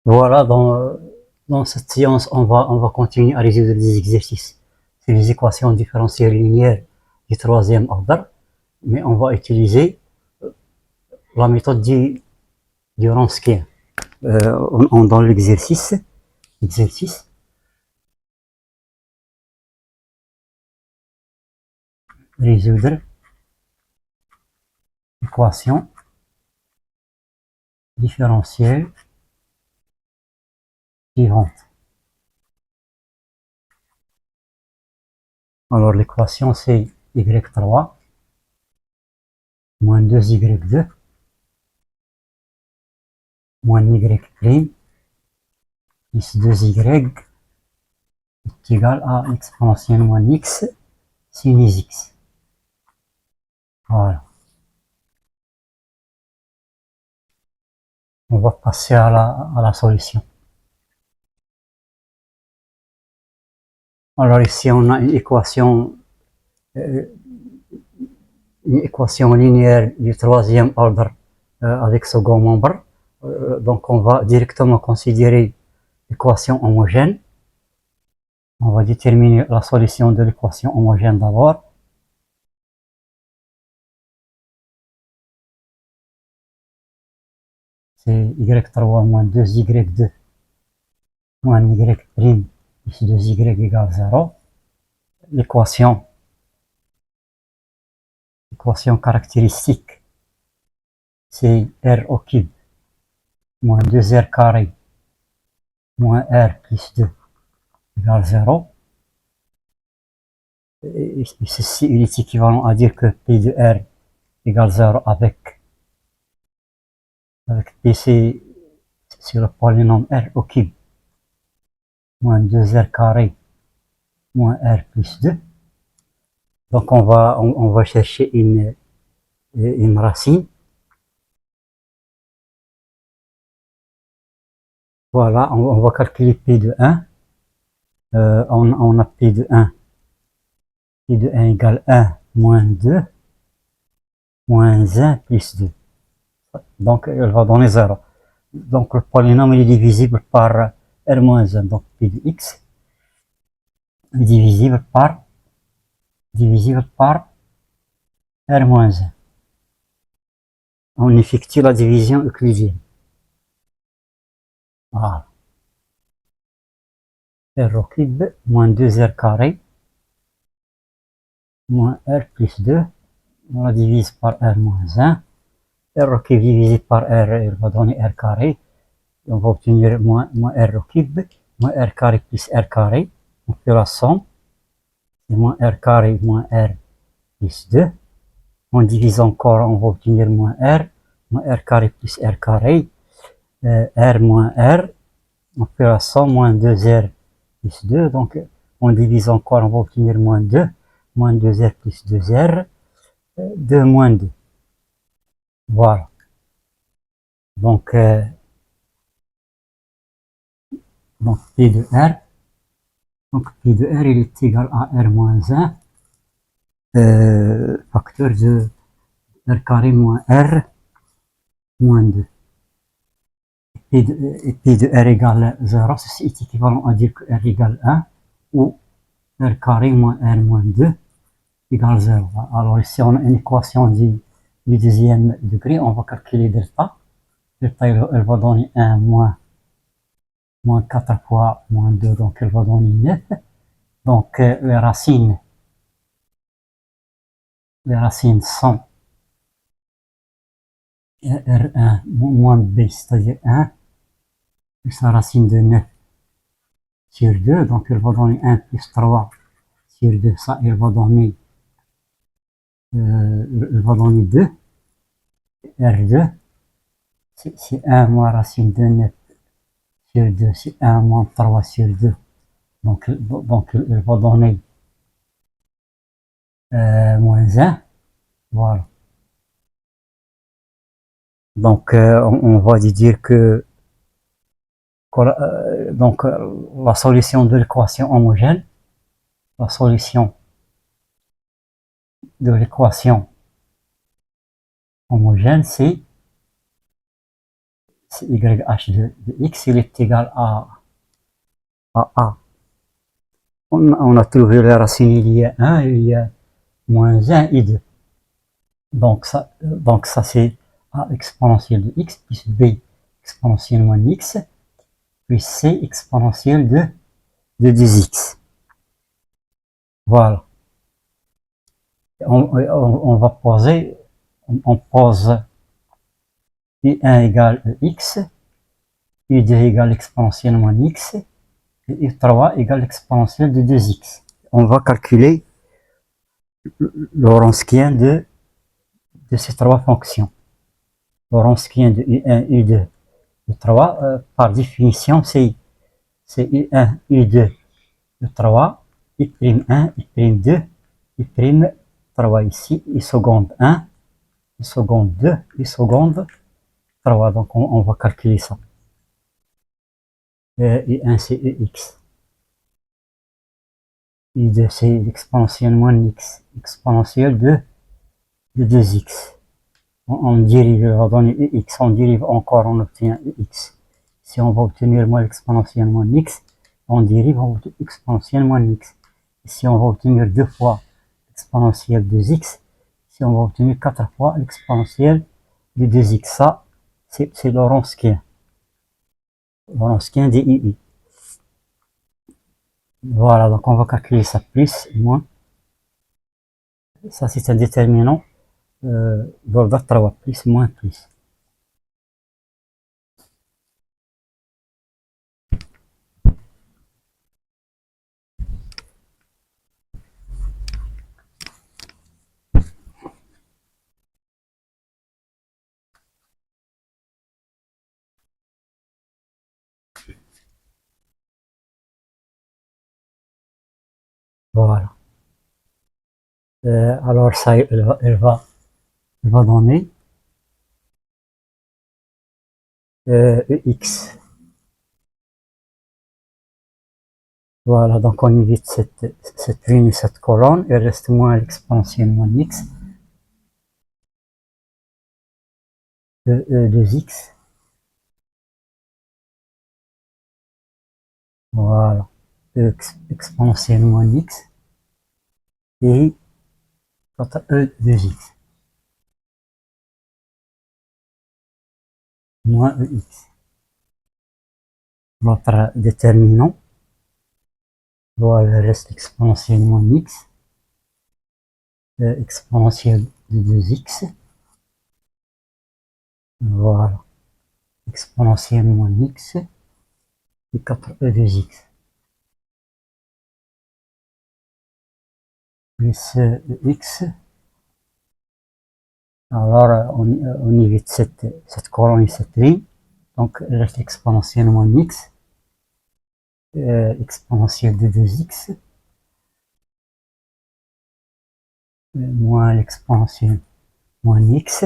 Voilà, dans cette séance, on va continuer à résoudre des exercices. C'est les équations différentielles linéaires du troisième ordre, mais on va utiliser la méthode du Wronskien. Dans exercice, résoudre l'équation différentielle suivante. Alors l'équation c'est y3 moins 2y2 moins y' plus 2y est égal à exponentielle moins x sinus x. Voilà. On va passer à la solution. Alors ici on a une équation linéaire du troisième ordre avec second membre. Donc on va directement considérer l'équation homogène. On va déterminer la solution de l'équation homogène d'abord. C'est y3 moins 2y2 moins y' plus 2y égale 0. L'équation caractéristique, c'est r au cube moins 2r carré moins r plus 2 égale 0. Et ceci il est équivalent à dire que P de R égale 0 avec P c'est le polynôme R au cube moins 2R carré moins R plus 2. Donc on va chercher une racine. Voilà, on va calculer P de 1. On a P de 1. P de 1 égale 1 moins 2 moins 1 plus 2. Donc elle va donner 0. Donc le polynôme il est divisible par R moins 1. Donc P de x est divisible par R moins 1. On effectue la division euclidienne. Voilà. R au cube moins 2R carré moins R plus 2. On la divise par R moins 1. R au cube divisé par R, il va donner R carré. On va obtenir moins R au cube, moins R carré plus R carré. On fait la somme. C'est moins R carré moins R plus 2. On divise encore, on va obtenir moins R carré plus R carré. R moins R. On fait la somme, moins 2R plus 2. Donc, on divise encore, on va obtenir moins 2. Moins 2R plus 2R. 2 moins 2. Voilà. Donc P de R. Donc P de R, il est égal à R moins 1. Facteur de R carré moins R moins 2. Et P de R égale 0. Ceci est équivalent à dire que R égale 1 ou R carré moins R moins 2 égale 0. Alors ici, on a une équation du deuxième degré. On va calculer delta. Delta, elle va donner 1 moins 4 fois moins 2, donc elle va donner 9. Donc les racines sont R1 moins B, c'est-à-dire 1, plus la racine de 9 sur 2, donc elle va donner 1 plus 3 sur 2, ça elle va donner 2. R2, c'est 1 moins racine de 9 sur 2, c'est 1 moins 3 sur 2. Donc elle va donner moins 1. Voilà. Donc on va dire que donc la solution de l'équation homogène, la solution de l'équation homogène, c'est YH de x, il est égal à A. On a trouvé les racines, il y a 1, il y a moins 1 et 2. Donc ça c'est A exponentielle de x plus B exponentielle moins x plus C exponentielle de 2x. Voilà. On va poser, on pose I1 égale x, I2 égale exponentielle moins x, et I3 égale exponentielle de 2x. On va calculer le Wronskien de ces trois fonctions. Le Wronskien de I1, I2, I3, par définition, c'est I1, I2, I3, I'1, I'2, I'3 ici, I seconde 1, I seconde 2, I seconde 3. Donc on va calculer ça. I1 c'est EX. I2 c'est l'exponentielle moins x, exponentielle de 2x. On dérive, on va donner EX, on dérive encore, on obtient EX. Si on va obtenir moins l'exponentielle moins x, on dérive, on obtient exponentielle moins x. Si on va obtenir 2 fois l'exponentielle de x, si on va obtenir 4 fois l'exponentielle de 2x, ça, c'est le Wronskien. Le Wronskien des II. Voilà, donc on va calculer ça plus, moins. Ça, c'est un déterminant d'ordre 3, plus, moins, plus. Voilà. Alors ça, elle va donner x. Voilà, donc on évite cette ligne et cette colonne, il reste moins l'exponentielle moins x de 2x. Voilà, exponentielle moins x et quant à e 2x moins ex. Notre déterminant, voilà, il reste exponentielle moins x, exponentielle de 2x. Voilà, exponentielle moins x et 4e de x plus x. Alors on évite cette colonne et cette ligne, donc il reste exponentielle moins x, exponentielle de 2x moins l'exponentielle moins x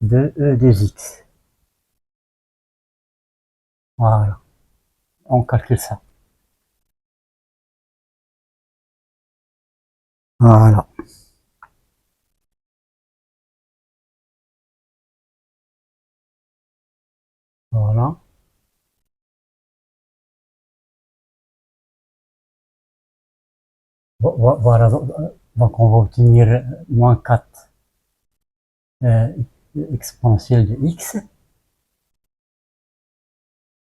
de 2x. Voilà, on calcule ça. Voilà. Voilà. Voilà. Donc on va obtenir moins 4 exponentielle de x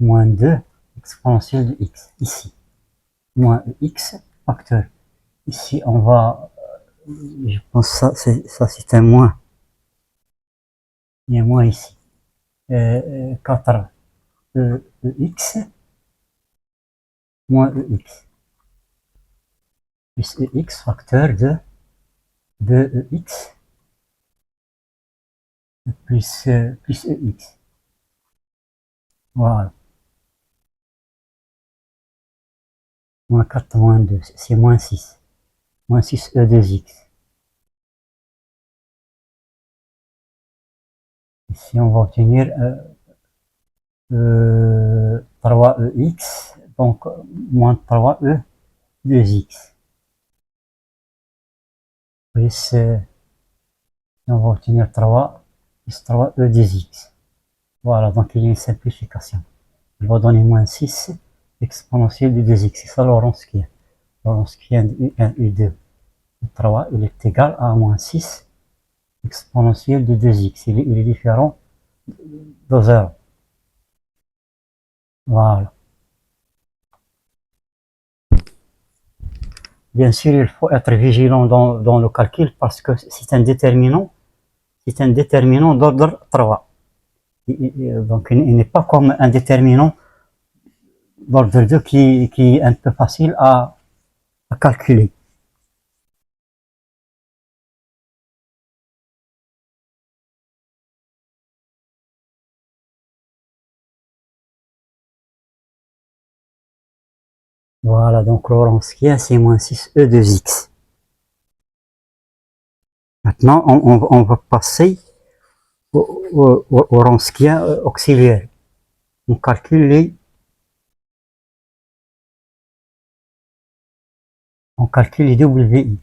moins 2 exponentielle de x ici. Moins x facteur. Ici on va, je pense que ça c'est un moins. Il y a un moins ici. 4 ex moins ex plus ex facteur de ex plus ex. Voilà. Moins 4 moins 2, c'est moins 6. Moins 6 e de x. Ici on va obtenir 3 ex, donc moins 3 e de x. Plus on va obtenir 3 plus 3 e de x. Voilà, donc il y a une simplification. Il va donner moins 6 exponentielle de 2x. C'est ça Lorentz-Kien. Lorentz-Kien de U1, U2, U3, il est égal à moins 6 exponentielle de 2x. Il est différent de 0. Voilà. Bien sûr, il faut être vigilant dans le calcul parce que c'est un déterminant d'ordre 3. Donc, il n'est pas comme un déterminant d'ordre 2 qui est un peu facile à calculer. Voilà, donc Lorentz-Kien, c'est moins 6e de x. Maintenant, on va passer au Lorentz-Kien auxiliaire. On calcule les WI.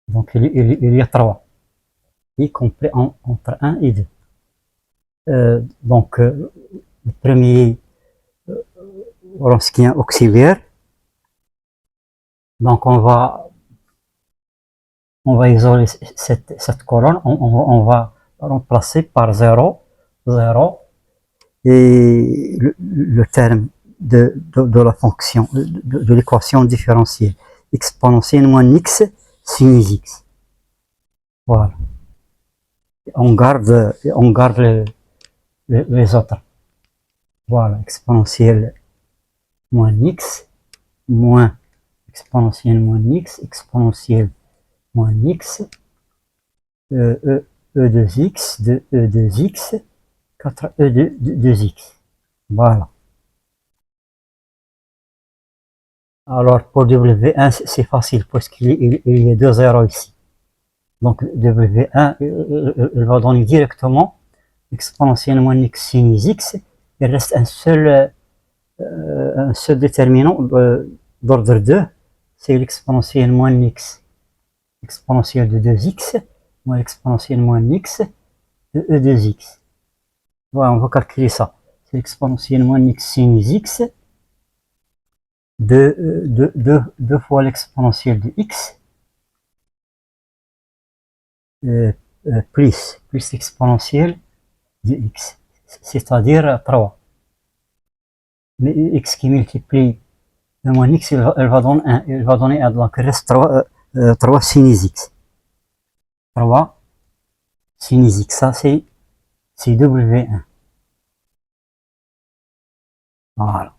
Donc, il y a 3. Y complet entre 1 et 2. Donc, le premier Lorentz-Kien auxiliaire. Donc, on va isoler cette colonne. On va remplacer par 0, 0, et le terme de la fonction, de l'équation différentielle exponentielle moins x sinus x. Voilà. On garde les autres. Voilà, exponentielle moins x, moins exponentielle moins x, exponentielle moins x, E2x, de E2x, 4E2x. Voilà. Alors pour W1, c'est facile parce qu'il y a 2 zéros ici. Donc W1, il va donner directement exponentielle moins x sinus x. Il reste un seul déterminant d'ordre 2, c'est l'exponentielle moins x, exponentielle de 2x, moins l'exponentielle moins x de E2x. Voilà, on va calculer ça. C'est l'exponentielle moins x sinus x deux fois l'exponentielle de x plus l'exponentielle de x, c'est-à-dire 3. Mais x qui multiplie le moins x, elle va donner 1. Elle va donner 1, donc il reste 3 sinus x. 3 sinus x, ça c'est W1. Voilà.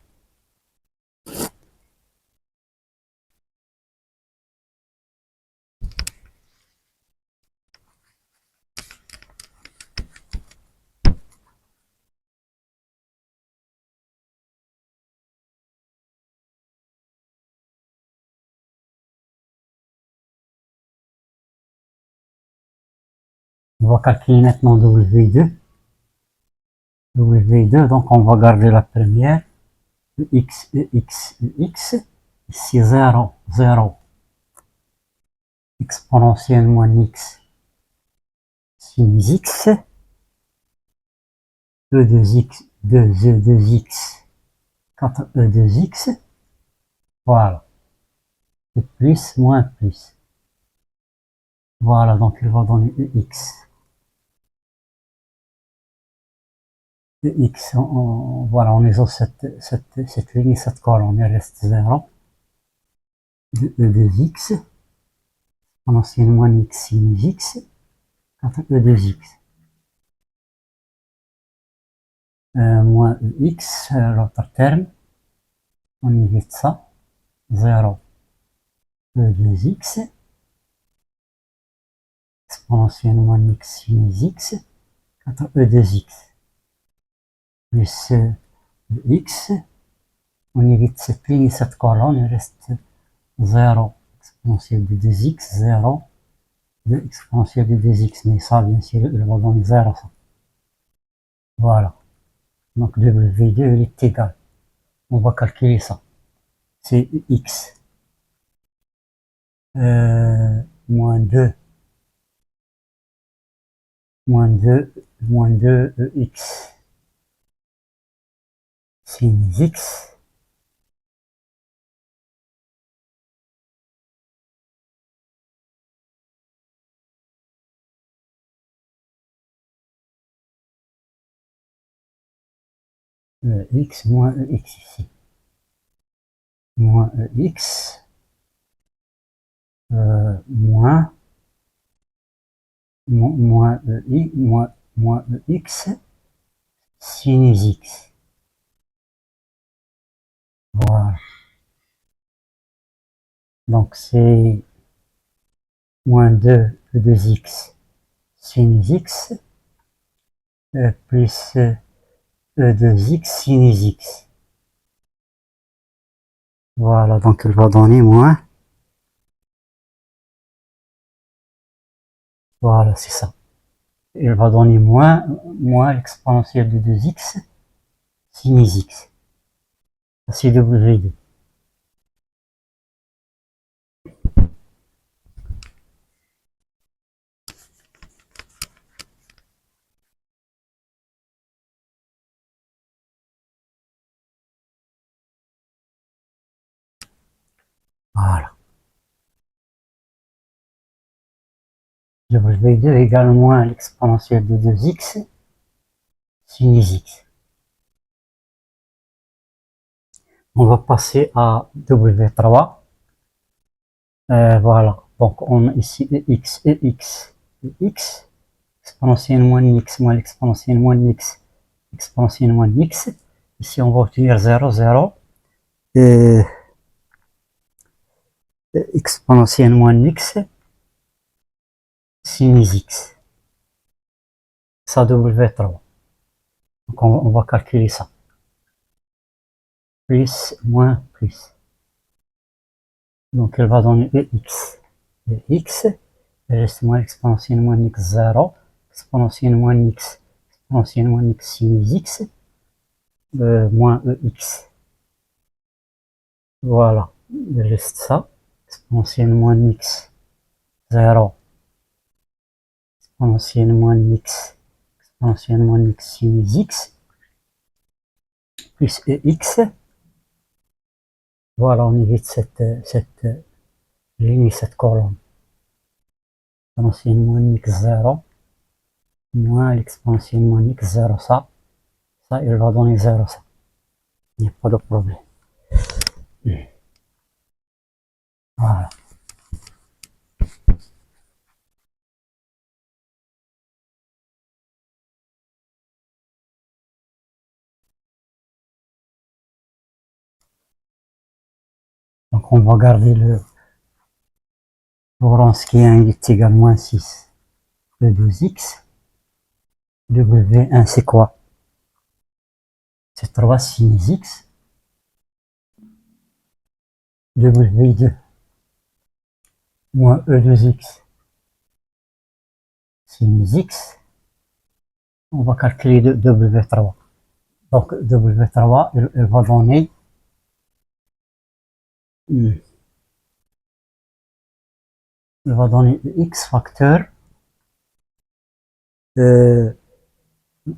On va calculer maintenant W2. W2, donc on va garder la première. X, X, X. Ici 0, 0. Exponentielle moins x sinus x. E2x, 2E2x, 4E2x. Voilà. Et plus, moins, plus. Voilà, donc il va donner EX. EX, voilà, on isole cette ligne, cette colonne, il reste 0. E2x, exponentielle moins x sinus x, 4E2x. Moins EX, l'autre terme, on évite ça. 0, E2x, exponentielle moins x sinus x, 4E2x. Plus x, on évite cette ligne et cette colonne, il reste 0 exponentielle de 2x, 0 de exponentielle de 2x, mais ça, bien sûr, il va donner 0, ça. Voilà. Donc W2, il est égal. On va calculer ça. C'est x moins 2 moins 2 x sin x x moins x ici. Moins x moins x sin x. Voilà. Donc c'est moins 2 2x sin x plus E2x sin x. Voilà, donc elle va donner moins. Voilà, c'est ça. Elle va donner moins l'exponentielle de 2x sin x. C'est W2. Voilà. W2 égale moins l'exponentielle de 2x sin x. On va passer à W3. Voilà. Donc on a ici EX, exponentielle moins x moins l'exponentielle moins x, exponentielle moins x. Ici on va obtenir 0, 0. Exponentielle moins x sin x. Ça W3. Donc on va calculer ça. Plus, moins, plus. Donc elle va donner EX. EX, il reste moins exponentielle moins x 0, exponentielle moins x sin x, moins EX. Voilà, il reste ça. Exponentielle moins x 0, exponentielle moins x sin x, plus EX. Voilà, on évite cette ligne, cette colonne. Exponentielle moins x 0, moins l'exponentielle moins x 0, ça, il va donner 0, ça. Il n'y a pas de problème. Voilà. Donc on va garder le Wronski est égal à moins 6 de 2x. W1 c'est quoi? C'est 3 sin x. W2 moins E2x sin x. On va calculer W3. Donc W3, elle va donner x facteur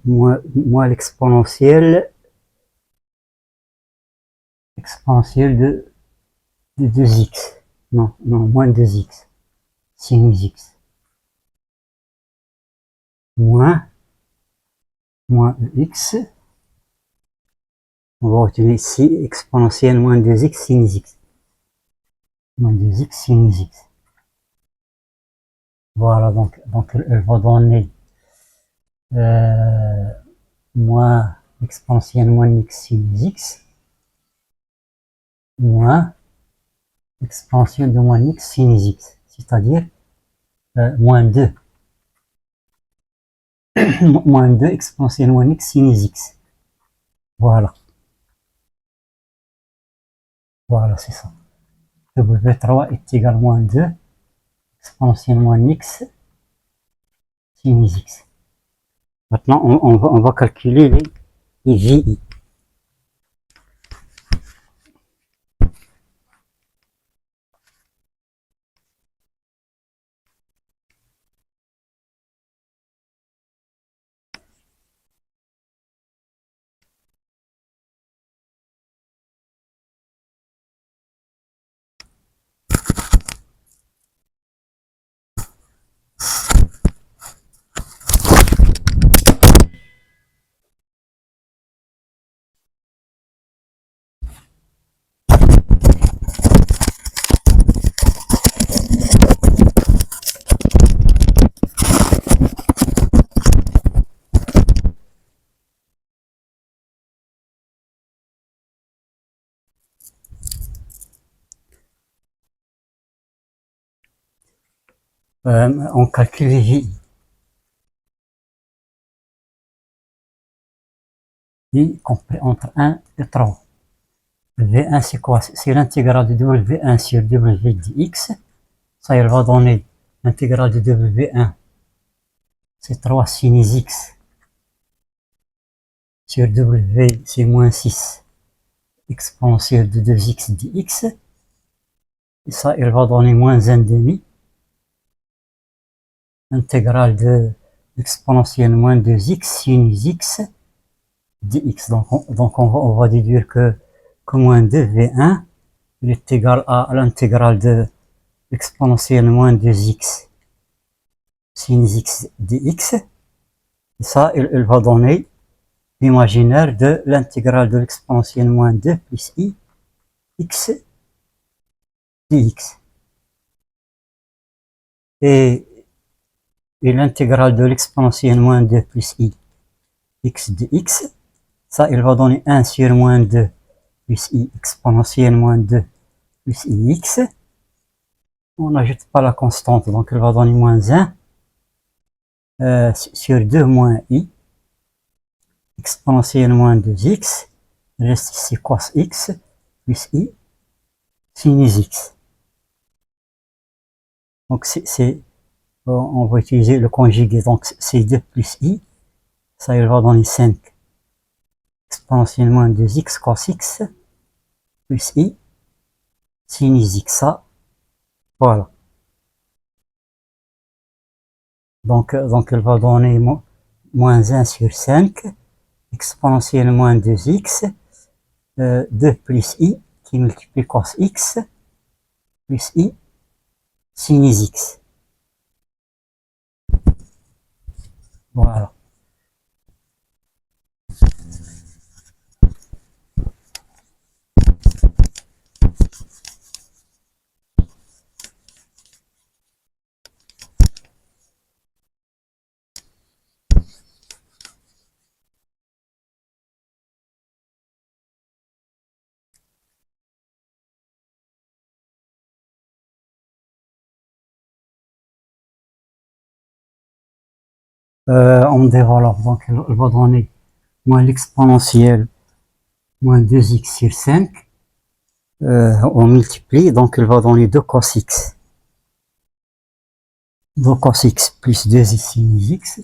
moins l'exponentielle de 2x. Non, moins 2x sin x. Moins x. On va obtenir ici exponentielle moins 2x sin x. Moins 2x sin x. Voilà, donc elle va donner moins exponentielle moins x sin x moins exponentielle de moins x sin x, c'est-à-dire moins 2. Moins 2 exponentielle moins x sin x. Voilà. Voilà, c'est ça. W3 est égal à moins 2 exponentielle moins x sin x. Maintenant, on va calculer les VI. On calcule les VI. I compris entre 1 et 3. V1 c'est quoi? C'est l'intégrale de W1 sur W dx. Ça, il va donner l'intégrale de W1. C'est 3 sin x sur W, c'est moins 6 exponentielle de 2x dx. Et ça, il va donner moins 1 demi. Intégrale de l'exponentielle moins 2x sin x dx. Donc on va déduire que moins 2 V1 il est égal à l'intégrale de l'exponentielle moins 2x sin x dx. Et ça, il va donner l'imaginaire de l'intégrale de l'exponentielle moins 2 plus i x dx. Et l'intégrale de l'exponentielle moins 2 plus i x dx, ça, il va donner 1 sur moins 2 plus i exponentielle moins 2 plus ix. On n'ajoute pas la constante, donc il va donner moins 1 sur 2 moins i exponentielle moins 2x. Il reste ici cos x plus i sin x. Donc on va utiliser le conjugué, donc c'est 2 plus i, ça il va donner 5 exponentielle moins 2x cos x plus i sin x, ça, voilà. Donc elle va donner moins 1 sur 5 exponentielle moins 2x 2 plus i qui multiplie cos x plus i sin x. Voilà. On développe, donc elle va donner moins l'exponentielle moins 2x sur 5, on multiplie, donc elle va donner 2 cos x. 2 cos x plus 2 sin x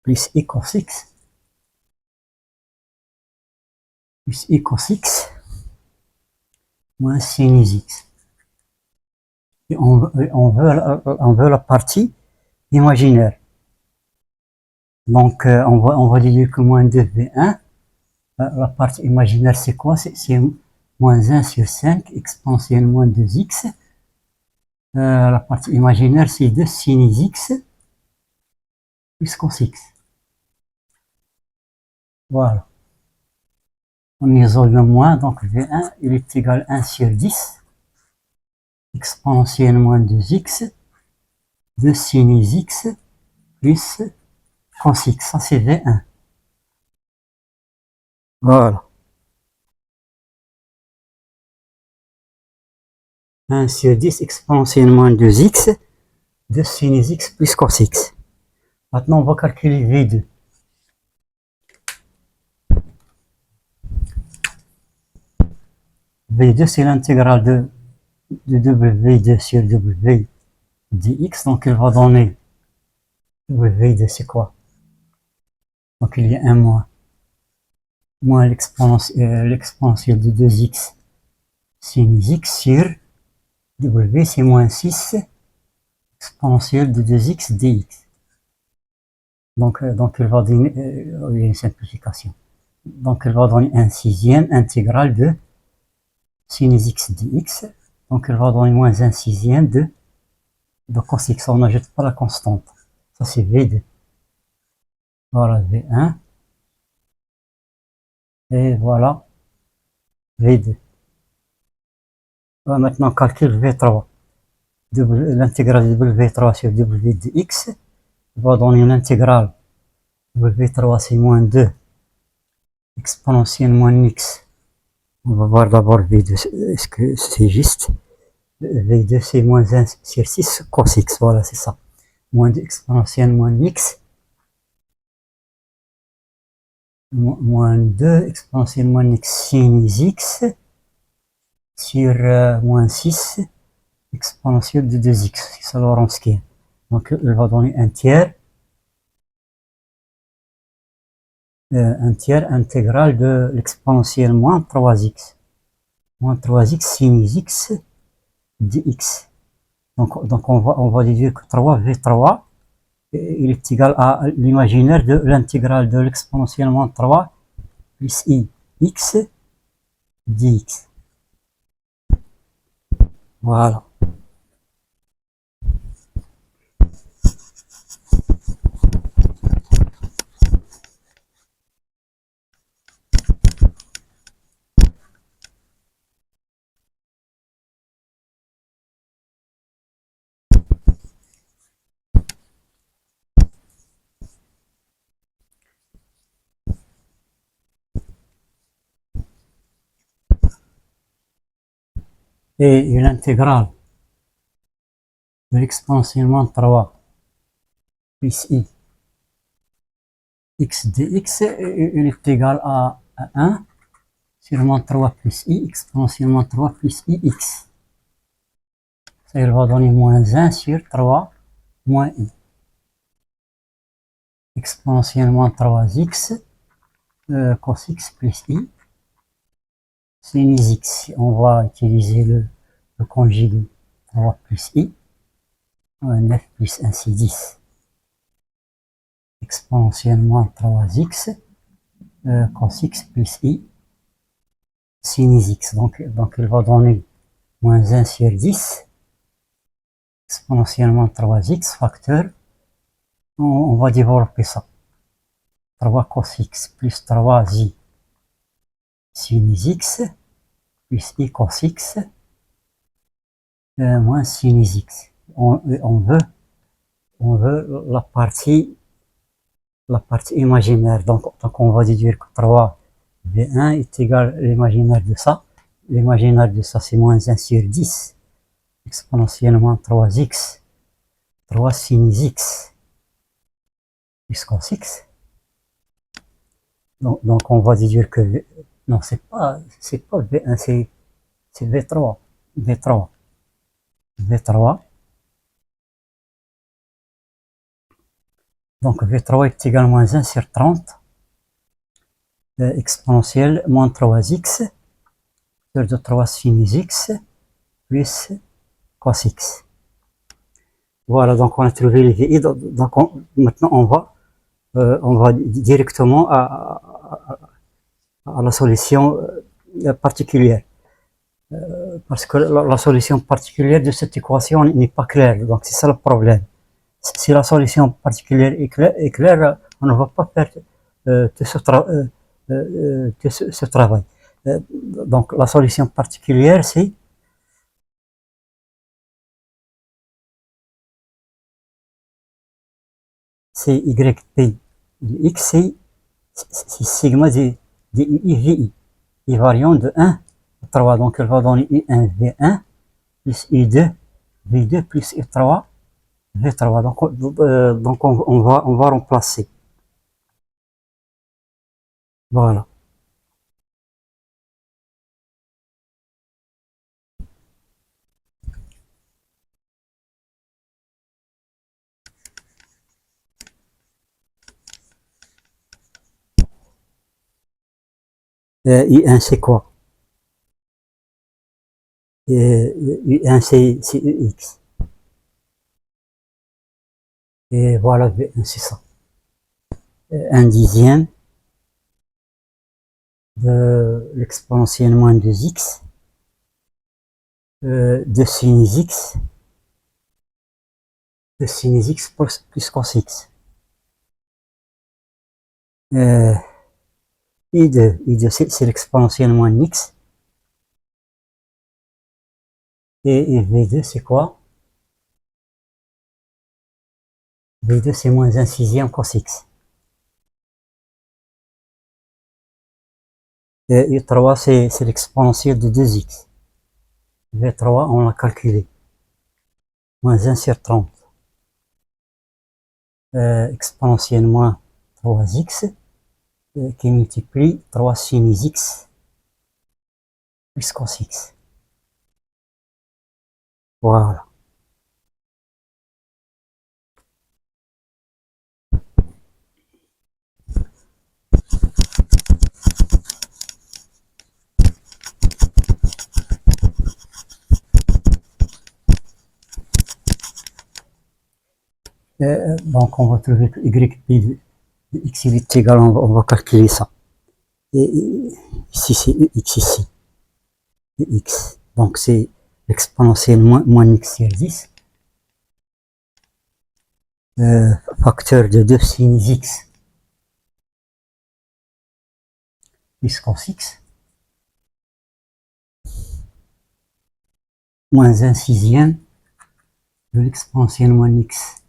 plus i cos x plus i cos x moins sin x. Et on veut la partie imaginaire. Donc on va dire que moins 2 V1, la partie imaginaire c'est quoi? C'est moins 1 sur 5 exponentielle moins 2x. La partie imaginaire c'est 2 sin x plus cos x. Voilà. On isole le moins, donc V1 il est égal à 1 sur 10 exponentielle moins 2x 2 sin x plus cos x, ça c'est V1. Voilà. 1 sur 10 exponentielle moins 2x 2 sin x plus cos x. Maintenant on va calculer V2. V2 c'est l'intégrale de W2 sur W dx, donc il va donner W2 c'est quoi? Donc il y a un moins l'exponentielle de 2x sin x sur W c'est moins 6 exponentielle de 2x dx. Donc il va donner une simplification. Donc il va donner un sixième intégrale de sin x dx. Donc il va donner moins un sixième de cos x. On n'ajoute pas la constante. Ça c'est V2. Voilà V1. Et voilà V2. Maintenant calcule V3. L'intégrale de W3 sur W dx va donner une intégrale. W3 c'est moins 2 exponentielle moins x. On va voir d'abord V2, est-ce que c'est juste? V2 c'est moins 1 sur 6 cos x, voilà c'est ça. Moins 2 exponentielle moins x, moins 2 exponentielle moins x sin x sur moins 6 exponentielle de 2x, c'est ça Lorentz-Kien. Donc elle va donner un tiers intégral de l'exponentielle moins 3x. Moins 3x sin x dx. Donc on va déduire que 3 V3 il est égal à l'imaginaire de l'intégrale de l'exponentielle moins 3 plus i x dx. Voilà. Et l'intégrale de l'exponentielle moins 3 plus i x dx il est égal à 1 sur moins 3 plus i exponentielle moins 3 plus i x. Ça, il va donner moins 1 sur 3 moins i. Exponentielle moins 3x cos x plus i sin x. On va utiliser le conjugué 3 plus i, 9 plus 1 c'est 10. Exponentielle moins 3x cos x plus i sin x. Donc il va donner moins 1 sur 10 exponentiellement 3x facteur. On va développer ça. 3 cos x plus 3i sin x plus i cos x moins sin x. On veut la partie imaginaire. Donc on va déduire que 3 V1 est égal à l'imaginaire de ça. L'imaginaire de ça c'est moins 1 sur 10 exponentiellement 3x 3 sin x plus cos x. Donc on va déduire que non c'est pas V1 c'est V3 V3. Donc V3 est égal à moins 1 sur 30 exponentielle moins 3x sur de 3 sin x plus cos x. Voilà, donc on a trouvé les VI. Donc maintenant on va directement à la solution particulière. Parce que la solution particulière de cette équation n'est pas claire. Donc c'est ça le problème. Si la solution particulière est claire, on ne va pas faire tout ce travail. Donc la solution particulière c'est yp de x, c'est sigma de i vi, i variant de 1 à 3. Donc elle va donner i1 v1 plus i2 v2 plus i3 v3. Donc on va remplacer. Voilà. I1 c'est quoi? I1 c'est x. Et voilà, V1 c'est ça. 1/10 de l'exponentielle moins 2x de sin x plus cos x. I2 c'est l'exponentielle moins x. Et V2 c'est quoi? V2 c'est moins 1/6 cos x. Et I3 c'est l'exponentielle de 2x. V3, on l'a calculé. Moins 1 sur 30. Exponentielle moins 3x qui multiplie 3 sin x plus cos x. Voilà. Donc on va trouver que y de x est égal, on va calculer ça. Et ici c'est x ici. Et x. Donc c'est exponentielle moins x sur 10. Facteur de 2 sin x plus cos x. Moins 1 sixième de l'exponentielle moins x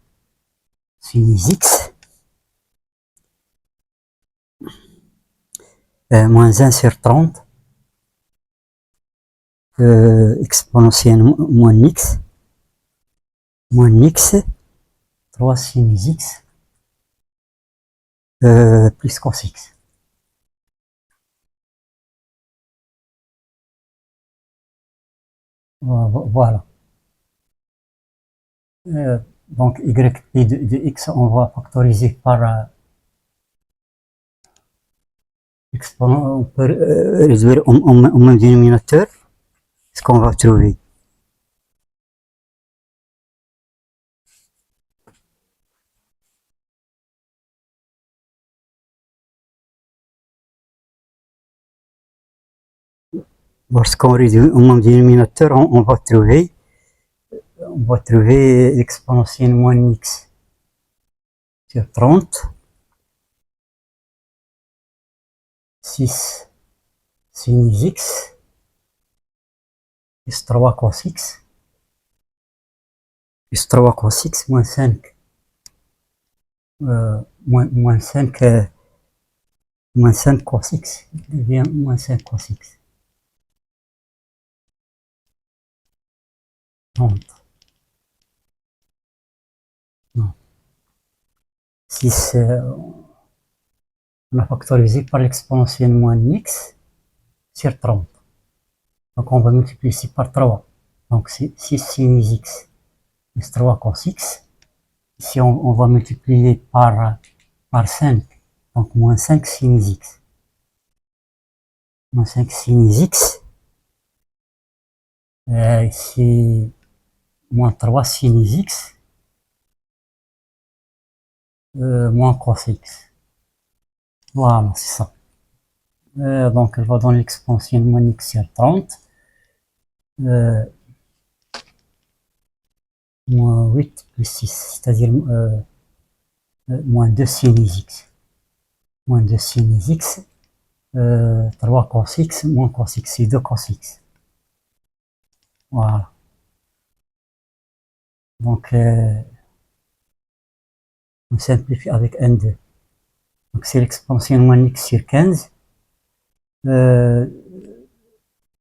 sin x. Moins 1 sur 30. Exponentielle moins x. Moins x. 3 sin x. Plus cos x. Voilà. Donc y de x, on va factoriser par exponent, on peut réduire au même dénominateur. Ce qu'on va trouver. Lorsqu'on réduit au même dénominateur, on va trouver l'exponentielle moins x sur 30. 6 sin x plus 3 cos x plus 3 cos x moins 5 moins 5 cos x devient moins 5 cos x. 30. Non. 6, on a factorisé par l'exponentielle moins x sur 30. Donc on va multiplier ici par 3. Donc c'est 6 sin x plus 3 cos x. Ici on va multiplier par 5. Donc moins 5 sin x. Moins 5 sin x. Ici moins 3 sin x. Moins cos x. Voilà, c'est ça. Donc elle va donner l'exponentielle moins x sur 30. Moins 8 plus 6, c'est-à-dire moins 2 sin x. Moins 2 sin x. 3 cos x moins cos x, c'est 2 cos x. Voilà. Donc, on simplifie avec n2. Donc, c'est l'exponentielle moins x sur 15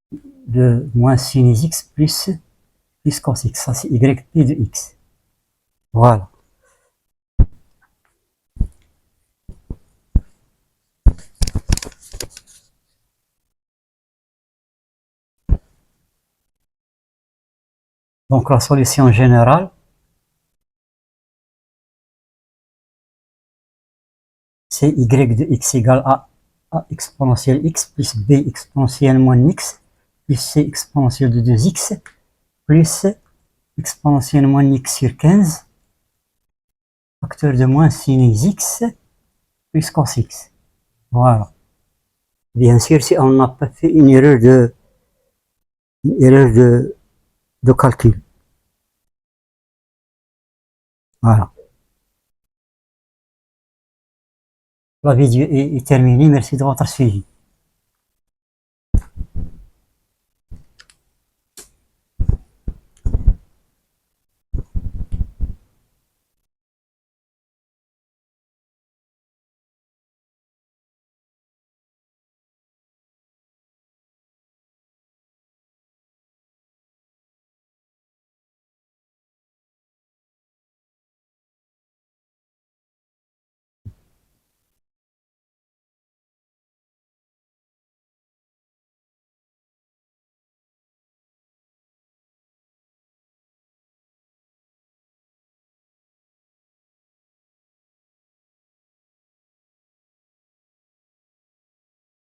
de moins sin x plus cos x. Ça, c'est yp de x. Voilà. Donc, la solution générale, c'est y de x égale a exponentielle x plus b exponentielle moins x plus c exponentielle de 2x plus exponentielle moins x sur 15 facteur de moins sin x plus cos x. Voilà. Bien sûr, si on n'a pas fait une erreur de calcul. Voilà. La vidéo est terminée. Merci de votre suivi.